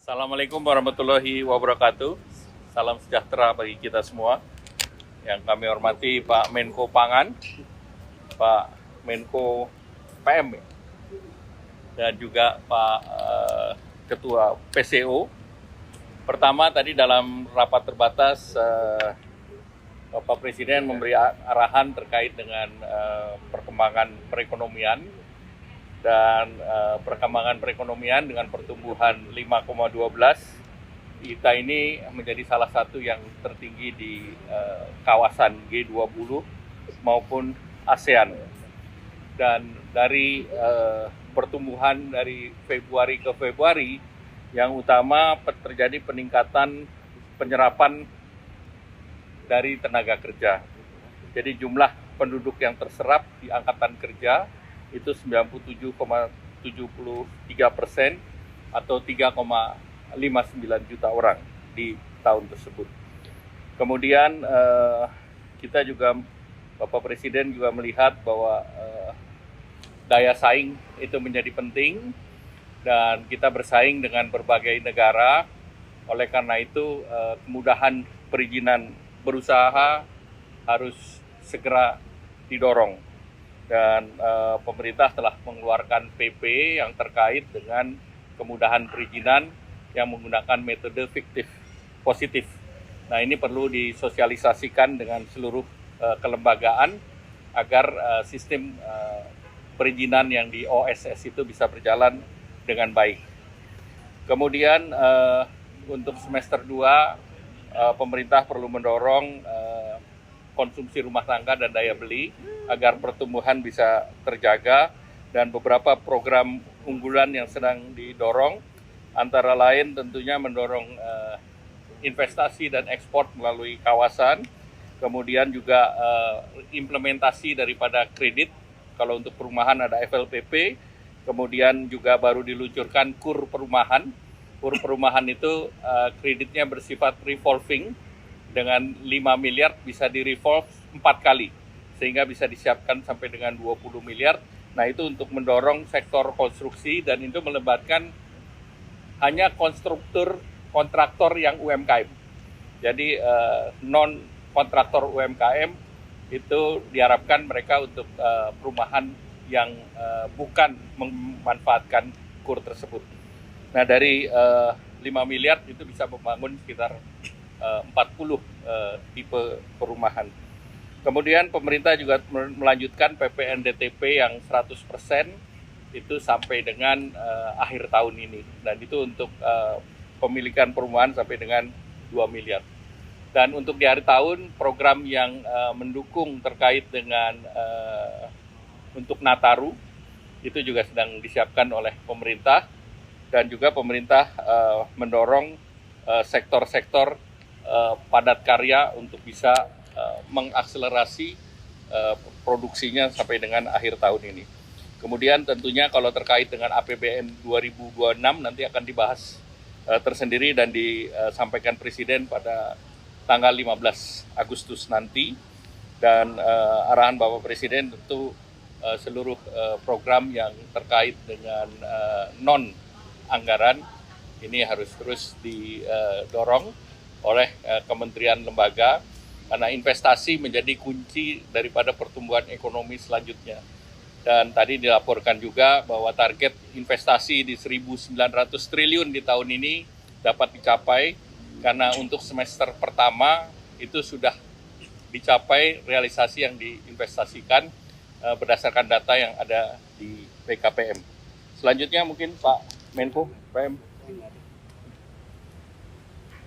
Assalamualaikum warahmatullahi wabarakatuh. Salam sejahtera bagi kita semua. Yang kami hormati Pak Menko Pangan, Pak Menko PM, dan juga Pak Ketua PCO. Pertama tadi dalam rapat terbatas, Bapak Presiden memberi arahan terkait dengan perkembangan perekonomian dan perkembangan perekonomian dengan pertumbuhan 5,12, kita ini menjadi salah satu yang tertinggi di kawasan G20 maupun ASEAN. Dan dari pertumbuhan dari Februari ke Februari, yang utama terjadi peningkatan penyerapan dari tenaga kerja. Jadi jumlah penduduk yang terserap di angkatan kerja itu 97,73% atau 3,59 juta orang di tahun tersebut. Kemudian kita juga, Bapak Presiden juga melihat bahwa daya saing itu menjadi penting dan kita bersaing dengan berbagai negara. Oleh karena itu kemudahan perizinan berusaha harus segera didorong. Dan pemerintah telah mengeluarkan PP yang terkait dengan kemudahan perizinan yang menggunakan metode fiktif positif. Nah, ini perlu disosialisasikan dengan seluruh kelembagaan agar sistem perizinan yang di OSS itu bisa berjalan dengan baik. Kemudian untuk semester 2 pemerintah perlu mendorong konsumsi rumah tangga dan daya beli agar pertumbuhan bisa terjaga, dan beberapa program unggulan yang sedang didorong antara lain tentunya mendorong investasi dan ekspor melalui kawasan, kemudian juga implementasi daripada kredit. Kalau untuk perumahan ada FLPP, kemudian juga baru diluncurkan KUR perumahan. KUR perumahan itu kreditnya bersifat revolving, dengan 5 miliar bisa di-revolve 4 kali, sehingga bisa disiapkan sampai dengan 20 miliar. Nah, itu untuk mendorong sektor konstruksi, dan itu melibatkan hanya kontraktor yang UMKM. Jadi non-kontraktor UMKM itu diharapkan mereka untuk perumahan yang bukan memanfaatkan KUR tersebut. Nah, dari 5 miliar itu bisa membangun sekitar 40 tipe perumahan. Kemudian pemerintah juga melanjutkan PPNDTP yang 100% itu sampai dengan akhir tahun ini. Dan itu untuk pemilikan perumahan sampai dengan 2 miliar. Dan untuk di akhir tahun, program yang mendukung terkait dengan untuk Nataru itu juga sedang disiapkan oleh pemerintah. Dan juga pemerintah mendorong sektor-sektor padat karya untuk bisa mengakselerasi produksinya sampai dengan akhir tahun ini. Kemudian tentunya kalau terkait dengan APBN 2026 nanti akan dibahas tersendiri dan disampaikan Presiden pada tanggal 15 Agustus nanti. Dan arahan Bapak Presiden tentu seluruh program yang terkait dengan non-anggaran ini harus terus didorong oleh kementerian lembaga, karena investasi menjadi kunci daripada pertumbuhan ekonomi selanjutnya. Dan tadi dilaporkan juga bahwa target investasi di 1.900 triliun di tahun ini dapat dicapai, karena untuk semester pertama itu sudah dicapai realisasi yang diinvestasikan berdasarkan data yang ada di BKPM. Selanjutnya mungkin Pak Menko PM.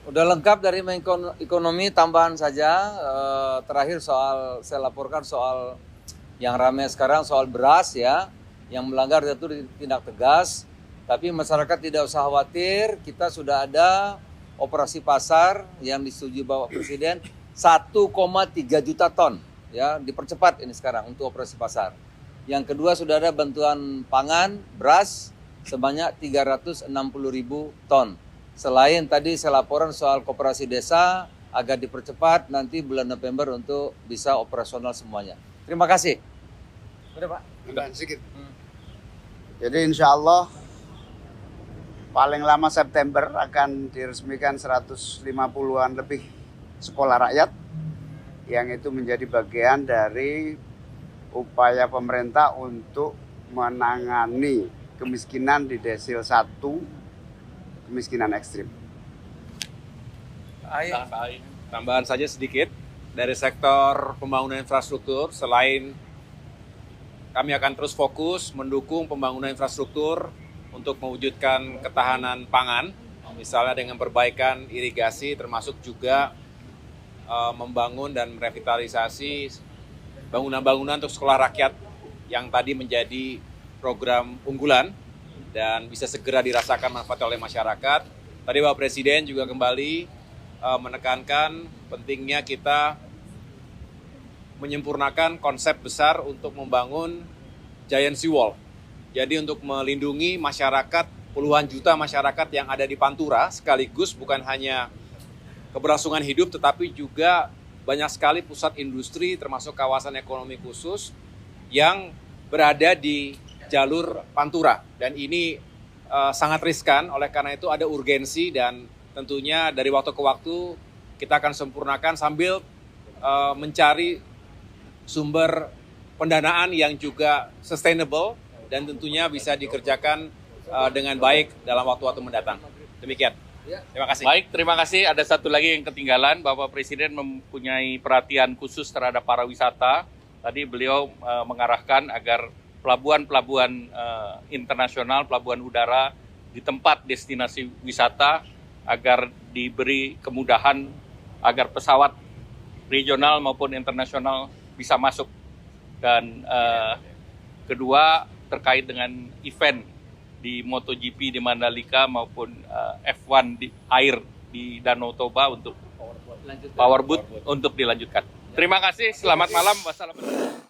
Udah lengkap dari Menko Ekonomi, tambahan saja terakhir saya laporkan soal yang ramai sekarang soal beras ya, yang melanggar itu ditindak tegas, tapi masyarakat tidak usah khawatir, kita sudah ada operasi pasar yang disetujui Bapak Presiden 1,3 juta ton ya, dipercepat ini sekarang untuk operasi pasar. Yang kedua sudah ada bantuan pangan beras sebanyak 360.000 ton. Selain tadi saya laporan soal koperasi desa agar dipercepat nanti bulan November untuk bisa operasional semuanya. Terima kasih. Udah Pak? Sedikit. Jadi insya Allah paling lama September akan diresmikan 150-an lebih sekolah rakyat yang itu menjadi bagian dari upaya pemerintah untuk menangani kemiskinan di desil 1, kemiskinan ekstrim. Tambahan saja sedikit, dari sektor pembangunan infrastruktur, selain kami akan terus fokus mendukung pembangunan infrastruktur untuk mewujudkan ketahanan pangan, misalnya dengan perbaikan irigasi, termasuk juga membangun dan merevitalisasi bangunan-bangunan untuk sekolah rakyat yang tadi menjadi program unggulan dan bisa segera dirasakan manfaat oleh masyarakat. Tadi Bapak Presiden juga kembali menekankan pentingnya kita menyempurnakan konsep besar untuk membangun giant seawall. Jadi untuk melindungi masyarakat, puluhan juta masyarakat yang ada di Pantura, sekaligus bukan hanya keberlangsungan hidup, tetapi juga banyak sekali pusat industri termasuk kawasan ekonomi khusus yang berada di jalur Pantura. Dan ini sangat riskan, oleh karena itu ada urgensi dan tentunya dari waktu ke waktu kita akan sempurnakan sambil mencari sumber pendanaan yang juga sustainable dan tentunya bisa dikerjakan dengan baik dalam waktu-waktu mendatang. Demikian. Terima kasih. Baik, terima kasih. Ada satu lagi yang ketinggalan, Bapak Presiden mempunyai perhatian khusus terhadap para wisata. Tadi beliau mengarahkan agar pelabuhan-pelabuhan internasional, pelabuhan udara di tempat destinasi wisata agar diberi kemudahan agar pesawat regional maupun internasional bisa masuk. Dan kedua terkait dengan event di MotoGP di Mandalika maupun F1 di air di Danau Toba untuk powerboat untuk dilanjutkan. Terima kasih, selamat malam. Wassalamualaikum.